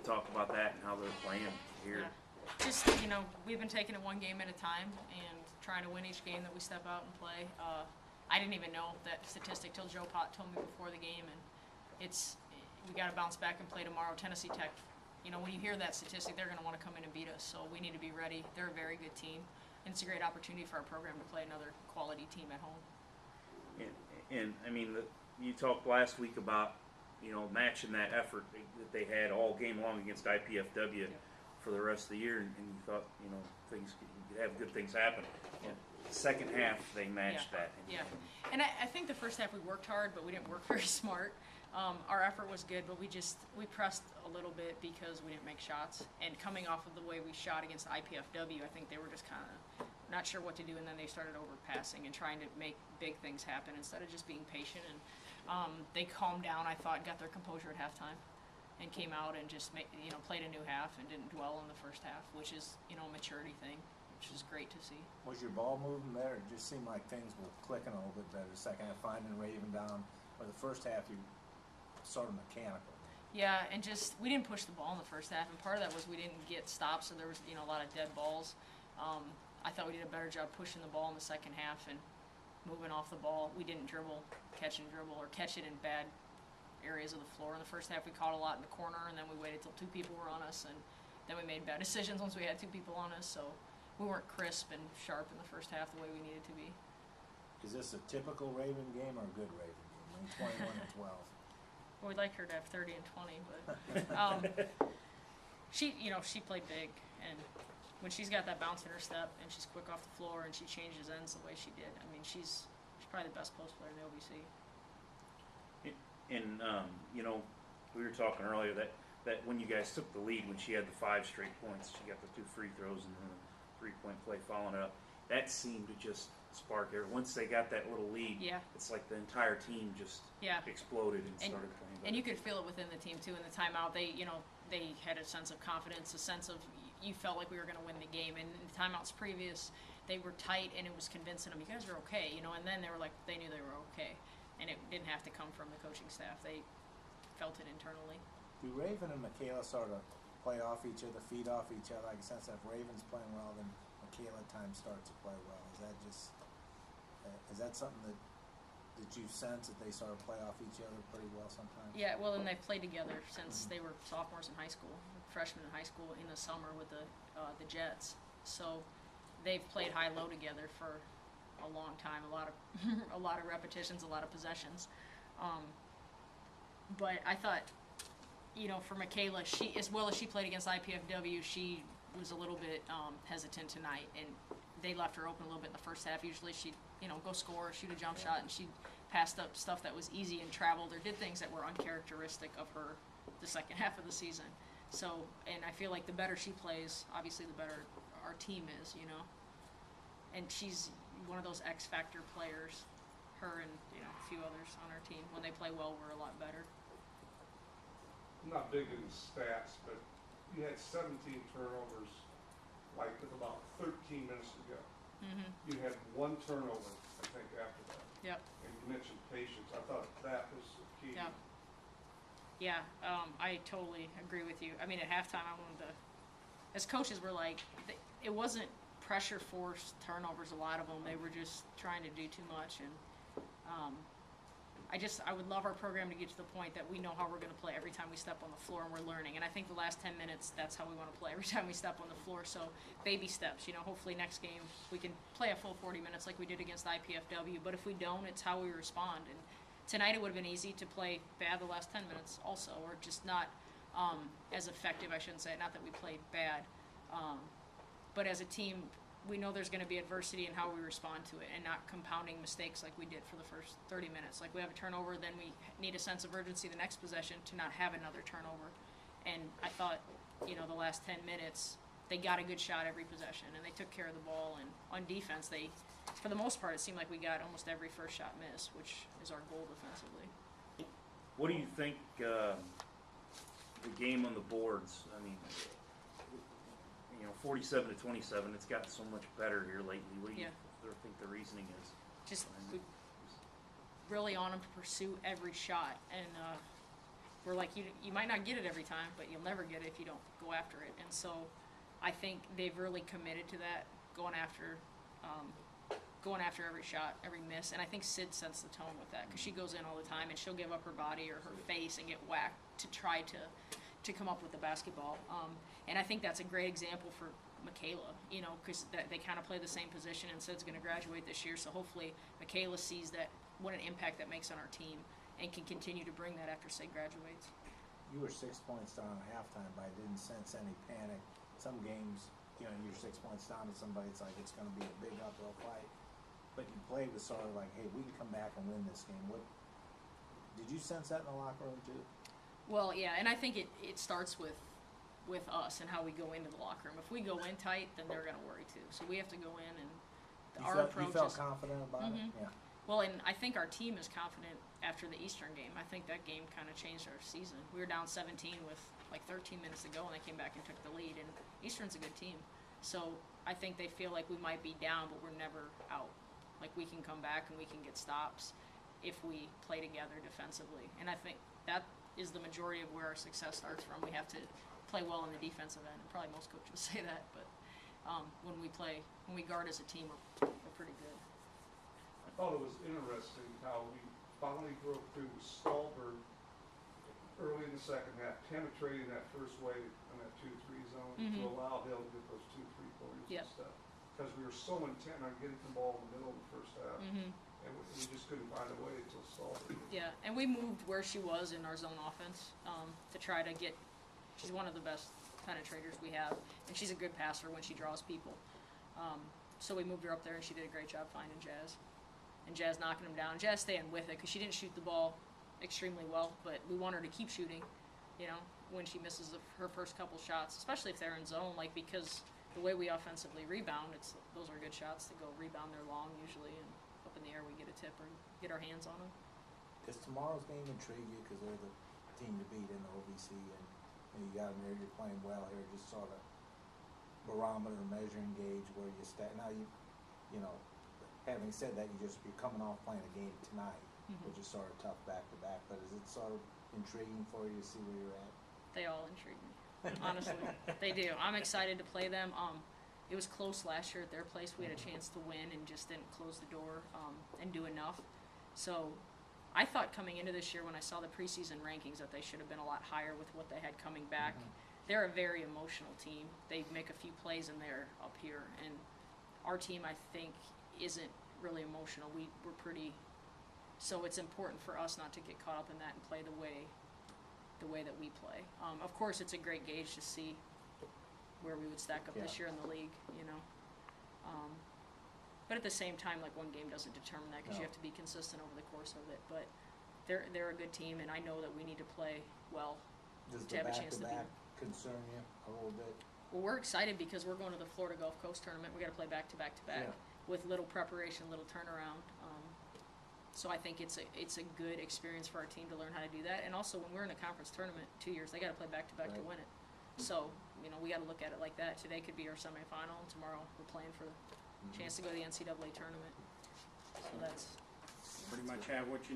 talk about that and how they're playing here. Yeah. Just, we've been taking it one game at a time and trying to win each game that we step out and play. I didn't even know that statistic till Joe Pott told me before the game, and we got to bounce back and play tomorrow. Tennessee Tech, when you hear that statistic, they're going to want to come in and beat us, so we need to be ready. They're a very good team, and it's a great opportunity for our program to play another quality team at home. And I mean, you talked last week about, matching that effort that they had all game long against IPFW for the rest of the year, and you thought, things could have good things happen. And the second half, they matched that. And I think the first half we worked hard, but we didn't work very smart. Our effort was good, but we pressed a little bit because we didn't make shots. And coming off of the way we shot against IPFW, I think they were just kind of not sure what to do, and then they started overpassing and trying to make big things happen instead of just being patient. And they calmed down, I thought, got their composure at halftime, and came out and just played a new half and didn't dwell on the first half, which is a maturity thing, which is great to see. Was your ball moving better? It just seemed like things were clicking a little bit better the second half, finding Raven down. Or the first half, you sort of mechanical. Yeah, and we didn't push the ball in the first half, and part of that was we didn't get stops, so there was a lot of dead balls. I thought we did a better job pushing the ball in the second half and moving off the ball. We didn't catch and dribble, or catch it in bad areas of the floor. In the first half, we caught a lot in the corner, and then we waited till two people were on us, and then we made bad decisions once we had two people on us. So we weren't crisp and sharp in the first half the way we needed to be. Is this a typical Raven game or a good Raven game? 21 and 12. Well, we'd like her to have 30 and 20, but she played big, and when she's got that bounce in her step and she's quick off the floor and she changes ends the way she did, I mean, she's probably the best post player in the OVC. And we were talking earlier that when you guys took the lead, when she had the 5 straight points, she got the 2 free throws and then a 3-point play following it up. That seemed to just spark there. Once they got that little lead, it's like the entire team just exploded and started playing better. And you could feel it within the team too. In the timeout, they had a sense of confidence, a sense of you felt like we were going to win the game. And in the timeouts previous, they were tight, and it was convincing them, you guys are okay, And then they were like, they knew they were okay, and it didn't have to come from the coaching staff. They felt it internally. Do Raven and Michaela sort of play off each other, feed off each other? I can sense that if Raven's playing well, then Michaela at times starts to play well. Is that something that you sense, that they sort of play off each other pretty well sometimes? Yeah, well, and they've played together since they were sophomores in high school, freshmen in high school in the summer with the Jets. So they've played high-low together for a long time, a lot of repetitions, a lot of possessions. But I thought, for Michaela, as well as she played against IPFW, she was a little bit hesitant tonight, and they left her open a little bit in the first half. Usually she'd, go score, shoot a jump shot, and she passed up stuff that was easy and traveled or did things that were uncharacteristic of her the second half of the season. So, and I feel like the better she plays, obviously the better our team is, And she's one of those X-factor players, her and, a few others on our team. When they play well, we're a lot better. I'm not big in stats, but you had 17 turnovers, with about 13 minutes to go. Mm-hmm. You had 1 turnover, I think, after that. Yep. And you mentioned patience. I thought that was the key. Yep. Yeah, I totally agree with you. I mean, at halftime, as coaches, we're like, it wasn't pressure-forced turnovers, a lot of them. They were just trying to do too much, and I would love our program to get to the point that we know how we're going to play every time we step on the floor, and we're learning. And I think the last 10 minutes, that's how we want to play every time we step on the floor. So baby steps, hopefully next game we can play a full 40 minutes like we did against IPFW. But if we don't, it's how we respond. And tonight it would have been easy to play bad the last 10 minutes also, or just not as effective, I shouldn't say. Not that we played bad. But as a team, we know there's going to be adversity in how we respond to it, and not compounding mistakes like we did for the first 30 minutes. Like we have a turnover, then we need a sense of urgency the next possession to not have another turnover. And I thought, the last 10 minutes, they got a good shot every possession, and they took care of the ball. And on defense, for the most part, it seemed like we got almost every first shot miss, which is our goal defensively. What do you think the game on the boards? I mean, 47-27, it's gotten so much better here lately. What do you think the reasoning is? Just really on them to pursue every shot, and we're like, you might not get it every time, but you'll never get it if you don't go after it. And so I think they've really committed to that, going after every shot, every miss. And I think Sid sets the tone with that, because she goes in all the time and she'll give up her body or her face and get whacked to try to come up with the basketball. And I think that's a great example for Michaela, you know, because they kind of play the same position, and Sid's going to graduate this year. So hopefully Michaela sees that, what an impact that makes on our team, and can continue to bring that after Sid graduates. You were 6 points down at halftime, but I didn't sense any panic. Some games, you know, you're 6 points down to somebody, it's like it's going to be a big uphill fight. But you played with sort of like, hey, we can come back and win this game. What did you sense that in the locker room too? Well, yeah, and I think it starts with us and how we go into the locker room. If we go in tight, then they're going to worry too. So we have to go in, and You felt confident about it? Yeah. Well, and I think our team is confident after the Eastern game. I think that game kind of changed our season. We were down 17 with like 13 minutes to go, and they came back and took the lead. And Eastern's a good team. So I think they feel like we might be down, but we're never out. Like, we can come back and we can get stops if we play together defensively. And I think that is the majority of where our success starts from. We have to play well on the defensive end. And probably most coaches say that, but when we guard as a team, we're pretty good. I thought it was interesting how we finally broke through Stallberg early in the second half, penetrating that first wave in that 2-3 zone to allow Hill to get those 2 3-pointers and stuff. Because we were so intent on getting the ball in the middle of the first half, and we just couldn't find a way until Stallberg. Yeah, and we moved where she was in our zone offense to try to get. She's one of the best penetrators we have, and she's a good passer when she draws people. So we moved her up there, and she did a great job finding Jazz. And Jazz knocking them down. Jazz staying with it, because she didn't shoot the ball extremely well, but we want her to keep shooting, you know, when she misses her first couple shots, especially if they're in zone, like, because the way we offensively rebound, those are good shots to go rebound. They're long usually, and up in the air we get a tip or get our hands on them. Does tomorrow's game intrigue you, because they're the team to beat in the OVC, and you got them here, you're playing well here, just sort of barometer, measuring gauge where you stand. Now, you know, having said that, you're coming off playing a game tonight, which is sort of tough back-to-back, but is it sort of intriguing for you to see where you're at? They all intrigue me, honestly. They do. I'm excited to play them. It was close last year at their place. We had a chance to win and just didn't close the door and do enough. So I thought coming into this year, when I saw the preseason rankings, that they should have been a lot higher with what they had coming back. They're a very emotional team. They make a few plays and they're up here. And our team, I think, isn't really emotional. We're pretty. So it's important for us not to get caught up in that and play the way that we play. Of course, it's a great gauge to see where we would stack up this year in the league, you know. But at the same time, like, one game doesn't determine that, because you have to be consistent over the course of it. But they're a good team, and I know that we need to play well to have a chance to beat them. Does the back-to-back concern you a little bit? Well, we're excited because we're going to the Florida Gulf Coast tournament. We got to play back-to-back-to-back with little preparation, little turnaround. So I think it's a good experience for our team to learn how to do that. And also, when we're in a conference tournament 2 years, they got to play back-to-back to win it. So, you know, we got to look at it like that. Today could be our semifinal, and tomorrow we're playing for the chance to go to the NCAA tournament. So that's Pretty much have what you need.